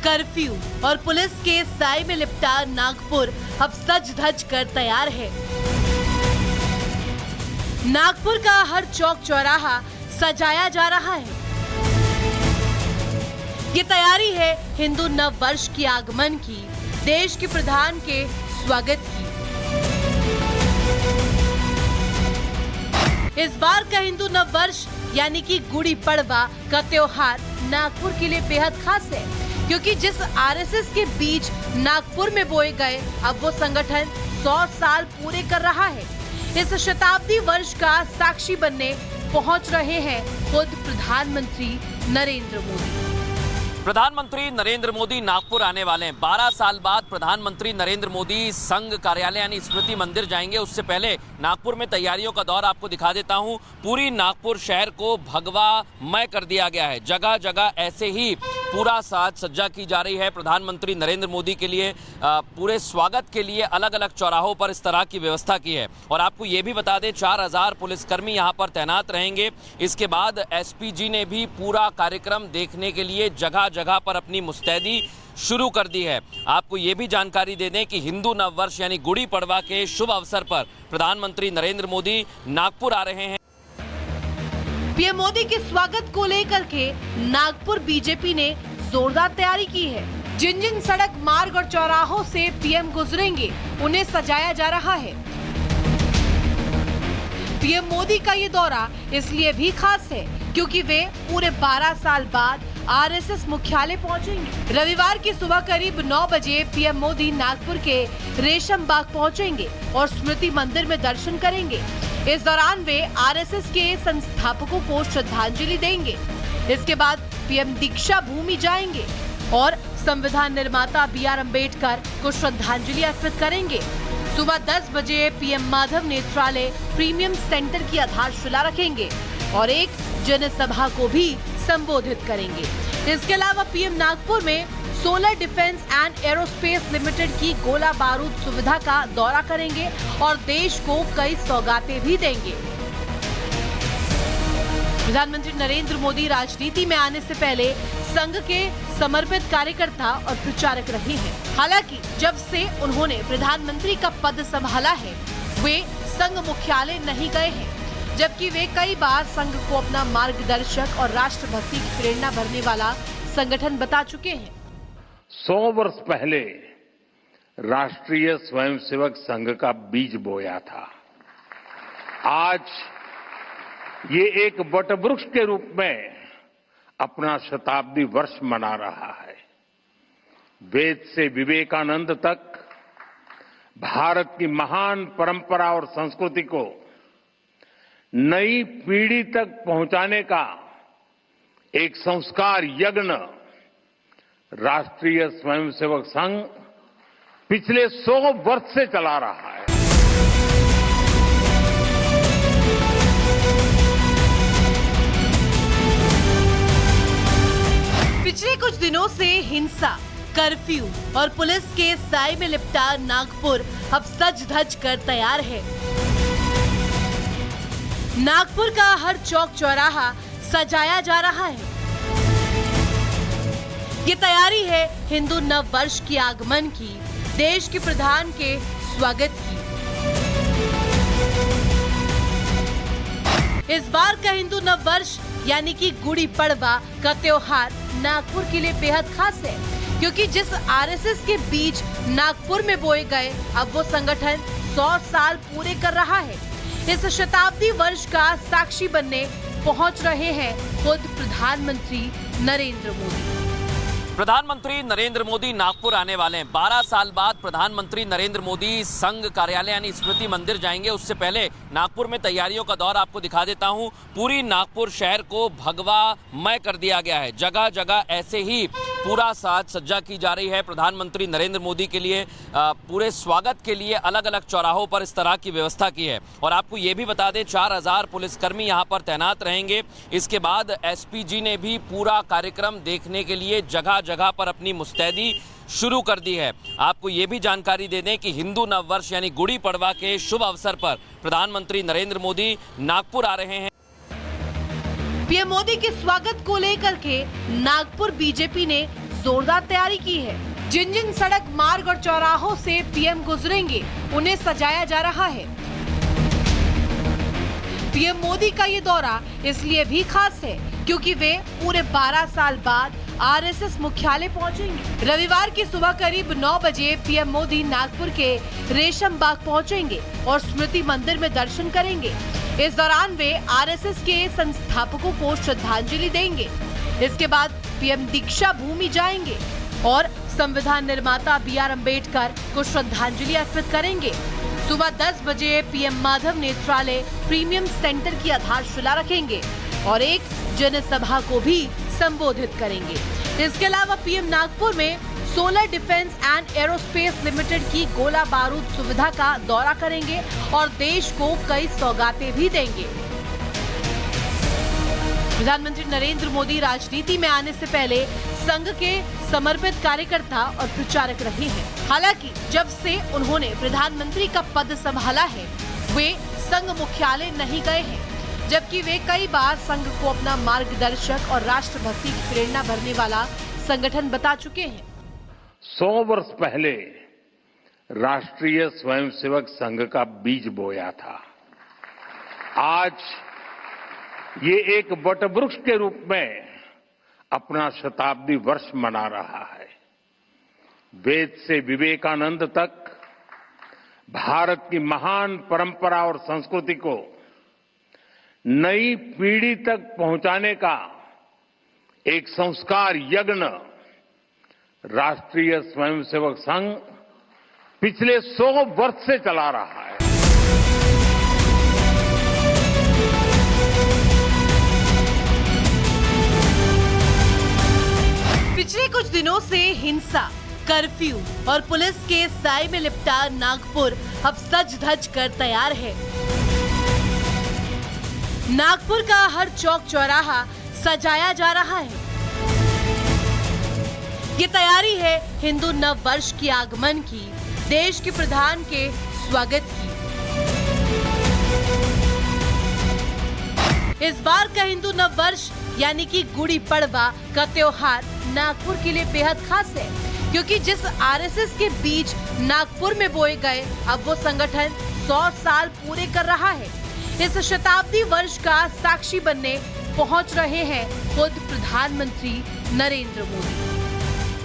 Curfew और police के साए में लिपटा नागपुर अब सज धज कर तैयार है। नागपुर का हर चौक चौराहा सजाया जा रहा है। ये तैयारी है हिंदू नव वर्ष के आगमन की, देश के प्रधान के स्वागत की। इस बार का हिंदू नव वर्ष यानी कि गुड़ी पड़वा का त्योहार नागपुर के लिए बेहद खास है, क्योंकि जिस आरएसएस के बीज नागपुर में बोए गए, अब वो संगठन 100 साल पूरे कर रहा है। इस शताब्दी वर्ष का साक्षी बनने पहुंच रहे हैं खुद प्रधानमंत्री नरेंद्र मोदी। प्रधानमंत्री नरेंद्र मोदी नागपुर आने वाले हैं। 12 साल बाद प्रधानमंत्री नरेंद्र मोदी संघ कार्यालय यानी स्मृति मंदिर जाएंगे। उससे पहले नागपुर में तैयारियों का दौर आपको दिखा देता हूं। पूरी नागपुर शहर को भगवामय कर दिया गया है। जगह जगह ऐसे ही पूरा साज सज्जा की जा रही है। प्रधानमंत्री नरेंद्र मोदी के लिए पूरे स्वागत के लिए अलग अलग चौराहों पर इस तरह की व्यवस्था की है। और आपको ये भी बता दें, 4000 पुलिसकर्मी यहाँ पर तैनात रहेंगे। इसके बाद एसपीजी ने भी पूरा कार्यक्रम देखने के लिए जगह जगह पर अपनी मुस्तैदी शुरू कर दी है। आपको ये भी जानकारी दे दें कि हिंदू नव वर्ष यानी गुड़ी पड़वा के शुभ अवसर पर प्रधानमंत्री नरेंद्र मोदी नागपुर आ रहे हैं। पीएम मोदी के स्वागत को लेकर के नागपुर बीजेपी ने जोरदार तैयारी की है। जिन जिन सड़क मार्ग और चौराहों से पीएम गुजरेंगे, उन्हें सजाया जा रहा है। पीएम मोदी का ये दौरा इसलिए भी खास है क्योंकि वे पूरे 12 साल बाद आरएसएस मुख्यालय पहुंचेंगे। रविवार की सुबह करीब 9 बजे पीएम मोदी नागपुर के रेशम बाग पहुंचेंगे और स्मृति मंदिर में दर्शन करेंगे। इस दौरान वे आरएसएस के संस्थापकों को श्रद्धांजलि देंगे। इसके बाद पीएम दीक्षा भूमि जाएंगे और संविधान निर्माता बी.आर. अम्बेडकर को श्रद्धांजलि अर्पित करेंगे। सुबह 10 बजे पीएम माधव नेत्रालय प्रीमियम सेंटर की आधारशिला रखेंगे और एक जनसभा को भी संबोधित करेंगे। इसके अलावा पीएम नागपुर में solar defence and aerospace limited की गोला बारूद सुविधा का दौरा करेंगे और देश को कई सौगातें भी देंगे। प्रधानमंत्री नरेंद्र मोदी राजनीति में आने से पहले संघ के समर्पित कार्यकर्ता और प्रचारक रहे हैं। हालांकि जब से उन्होंने प्रधानमंत्री का पद संभाला है, वे संघ मुख्यालय नहीं गए हैं, जबकि वे कई बार संघ को अपना मार्गदर्शक और राष्ट्रभक्ति की प्रेरणा भरने वाला संगठन बता चुके हैं। 100 वर्ष पहले राष्ट्रीय स्वयंसेवक संघ का बीज बोया था। आज ये एक वटवृक्ष के रूप में अपना शताब्दी वर्ष मना रहा है। वेद से विवेकानंद तक भारत की महान परंपरा और संस्कृति को नई पीढ़ी तक पहुंचाने का एक संस्कार यज्ञ राष्ट्रीय स्वयंसेवक संघ पिछले 100 वर्ष से चला रहा है। पिछले कुछ दिनों से हिंसा, कर्फ्यू और पुलिस के साए में लिपटा नागपुर अब सज धज कर तैयार है। नागपुर का हर चौक चौराहा सजाया जा रहा है। ये तैयारी है हिंदू नव वर्ष के आगमन की, देश के प्रधान के स्वागत की। इस बार का हिंदू नव वर्ष यानी कि गुड़ी पड़वा का त्योहार नागपुर के लिए बेहद खास है, क्योंकि जिस आरएसएस के बीज नागपुर में बोए गए, अब वो संगठन 100 साल पूरे कर रहा है। इस शताब्दी वर्ष का साक्षी बनने पहुंच रहे हैं खुद प्रधानमंत्री नरेंद्र मोदी। प्रधानमंत्री नरेंद्र मोदी नागपुर आने वाले हैं। 12 साल बाद प्रधानमंत्री नरेंद्र मोदी संघ कार्यालय यानी स्मृति मंदिर जाएंगे। उससे पहले नागपुर में तैयारियों का दौर आपको दिखा देता हूं। पूरी नागपुर शहर को भगवामय कर दिया गया है। जगह जगह ऐसे ही पूरा साज सज्जा की जा रही है। प्रधानमंत्री नरेंद्र मोदी के लिए पूरे स्वागत के लिए अलग अलग चौराहों पर इस तरह की व्यवस्था की है। और आपको ये भी बता दें, 4000 पुलिसकर्मी यहाँ पर तैनात रहेंगे। इसके बाद एसपीजी ने भी पूरा कार्यक्रम देखने के लिए जगह जगह पर अपनी मुस्तैदी शुरू कर दी है। आपको ये भी जानकारी दे दें कि हिंदू नव वर्ष यानी गुड़ी पड़वा के शुभ अवसर पर प्रधानमंत्री नरेंद्र मोदी नागपुर आ रहे हैं। पीएम मोदी के स्वागत को लेकर के नागपुर बीजेपी ने जोरदार तैयारी की है। जिन जिन सड़क मार्ग और चौराहों से पीएम गुजरेंगे उन्हें सजाया जा रहा है। पीएम मोदी का ये दौरा इसलिए भी खास है क्योंकि वे पूरे 12 साल बाद आरएसएस मुख्यालय पहुंचेंगे। रविवार की सुबह करीब 9 बजे पीएम मोदी नागपुर के रेशम बाग पहुंचेंगे और स्मृति मंदिर में दर्शन करेंगे। इस दौरान वे आरएसएस के संस्थापकों को श्रद्धांजलि देंगे। इसके बाद पीएम दीक्षा भूमि जाएंगे और संविधान निर्माता बी.आर. अम्बेडकर को श्रद्धांजलि अर्पित करेंगे। सुबह 10 बजे पीएम माधव नेत्रालय प्रीमियम सेंटर की आधारशिला रखेंगे और एक जनसभा को भी संबोधित करेंगे। इसके अलावा पीएम नागपुर में solar defence and aerospace limited की गोला बारूद सुविधा का दौरा करेंगे और देश को कई सौगातें भी देंगे। प्रधानमंत्री नरेंद्र मोदी राजनीति में आने से पहले संघ के समर्पित कार्यकर्ता और प्रचारक रहे हैं। हालांकि जब से उन्होंने प्रधानमंत्री का पद संभाला है वे संघ मुख्यालय नहीं गए हैं, जबकि वे कई बार संघ को अपना मार्गदर्शक और राष्ट्रभक्ति की प्रेरणा भरने वाला संगठन बता चुके हैं। 100 वर्ष पहले राष्ट्रीय स्वयंसेवक संघ का बीज बोया था। आज ये एक वटवृक्ष के रूप में अपना शताब्दी वर्ष मना रहा है। वेद से विवेकानंद तक भारत की महान परंपरा और संस्कृति को नई पीढ़ी तक पहुंचाने का एक संस्कार यज्ञ राष्ट्रीय स्वयंसेवक संघ पिछले 100 वर्ष से चला रहा है। पिछले कुछ दिनों से हिंसा, कर्फ्यू और पुलिस के साए में लिपटा नागपुर अब सज धज कर तैयार है। नागपुर का हर चौक चौराहा सजाया जा रहा है। ये तैयारी है हिंदू नव वर्ष के आगमन की, देश के प्रधान के स्वागत की। इस बार का हिंदू नव वर्ष यानी कि गुड़ी पड़वा का त्योहार नागपुर के लिए बेहद खास है, क्योंकि जिस आरएसएस के बीज नागपुर में बोए गए अब वो संगठन 100 साल पूरे कर रहा है। इस शताब्दी वर्ष का साक्षी बनने पहुंच रहे हैं खुद प्रधानमंत्री नरेंद्र मोदी।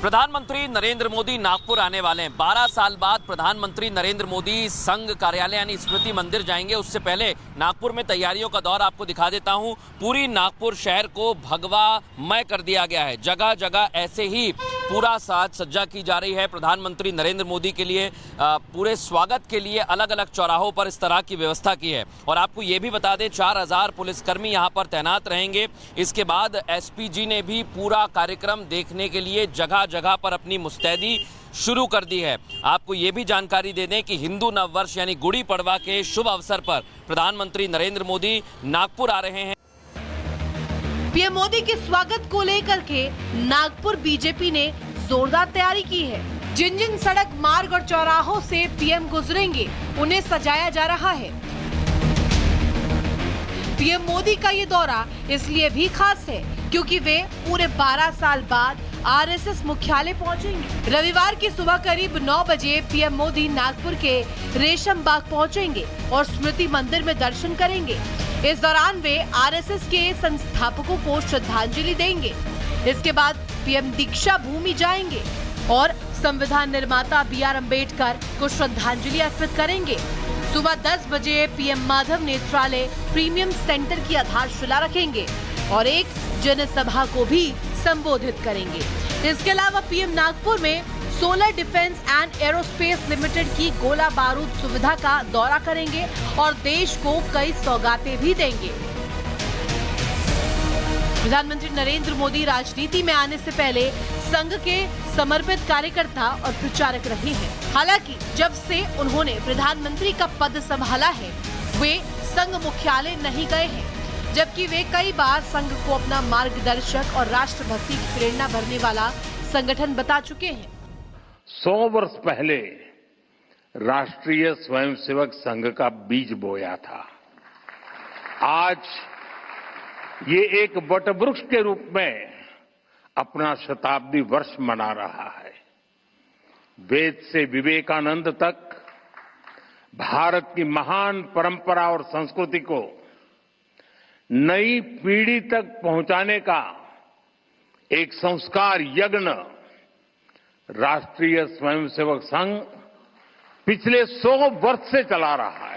प्रधानमंत्री नरेंद्र मोदी नागपुर आने वाले हैं। 12 साल बाद प्रधानमंत्री नरेंद्र मोदी संघ कार्यालय यानी स्मृति मंदिर जाएंगे। उससे पहले नागपुर में तैयारियों का दौर आपको दिखा देता हूं। पूरी नागपुर शहर को भगवामय कर दिया गया है। जगह जगह ऐसे ही पूरा साज सज्जा की जा रही है प्रधानमंत्री नरेंद्र मोदी के लिए। पूरे स्वागत के लिए अलग अलग चौराहों पर इस तरह की व्यवस्था की है। और आपको ये भी बता दें 4000 पुलिसकर्मी यहाँ पर तैनात रहेंगे। इसके बाद एसपीजी ने भी पूरा कार्यक्रम देखने के लिए जगह जगह पर अपनी मुस्तैदी शुरू कर दी है। आपको ये भी जानकारी दे दें कि हिंदू नव वर्ष यानी गुड़ी पड़वा के शुभ अवसर पर प्रधानमंत्री नरेंद्र मोदी नागपुर आ रहे हैं। पीएम मोदी के स्वागत को लेकर के नागपुर बीजेपी ने जोरदार तैयारी की है। जिन जिन सड़क मार्ग और चौराहों से पीएम गुजरेंगे उन्हें सजाया जा रहा है। पीएम मोदी का ये दौरा इसलिए भी खास है क्योंकि वे पूरे 12 साल बाद आरएसएस मुख्यालय पहुंचेंगे। रविवार की सुबह करीब 9 बजे पीएम मोदी नागपुर के रेशम बाग पहुंचेंगे और स्मृति मंदिर में दर्शन करेंगे। इस दौरान वे आरएसएस के संस्थापकों को श्रद्धांजलि देंगे। इसके बाद पीएम दीक्षा भूमि जाएंगे और संविधान निर्माता बी.आर. अम्बेडकर को श्रद्धांजलि अर्पित करेंगे। सुबह 10 बजे पीएम माधव नेत्रालय प्रीमियम सेंटर की आधारशिला रखेंगे और एक जनसभा को भी संबोधित करेंगे। इसके अलावा पीएम नागपुर में solar defence and aerospace limited की गोला बारूद सुविधा का दौरा करेंगे और देश को कई सौगातें भी देंगे। प्रधानमंत्री नरेंद्र मोदी राजनीति में आने से पहले संघ के समर्पित कार्यकर्ता और प्रचारक रहे हैं। हालांकि जब से उन्होंने प्रधानमंत्री का पद संभाला है वे संघ मुख्यालय नहीं गए हैं, जबकि वे कई बार संघ को अपना मार्गदर्शक और राष्ट्रभक्ति की प्रेरणा भरने वाला संगठन बता चुके हैं। 100 वर्ष पहले राष्ट्रीय स्वयंसेवक संघ का बीज बोया था। आज ये एक वटवृक्ष के रूप में अपना शताब्दी वर्ष मना रहा है। वेद से विवेकानंद तक भारत की महान परंपरा और संस्कृति को नई पीढ़ी तक पहुंचाने का एक संस्कार यज्ञ राष्ट्रीय स्वयंसेवक संघ पिछले 100 वर्ष से चला रहा है।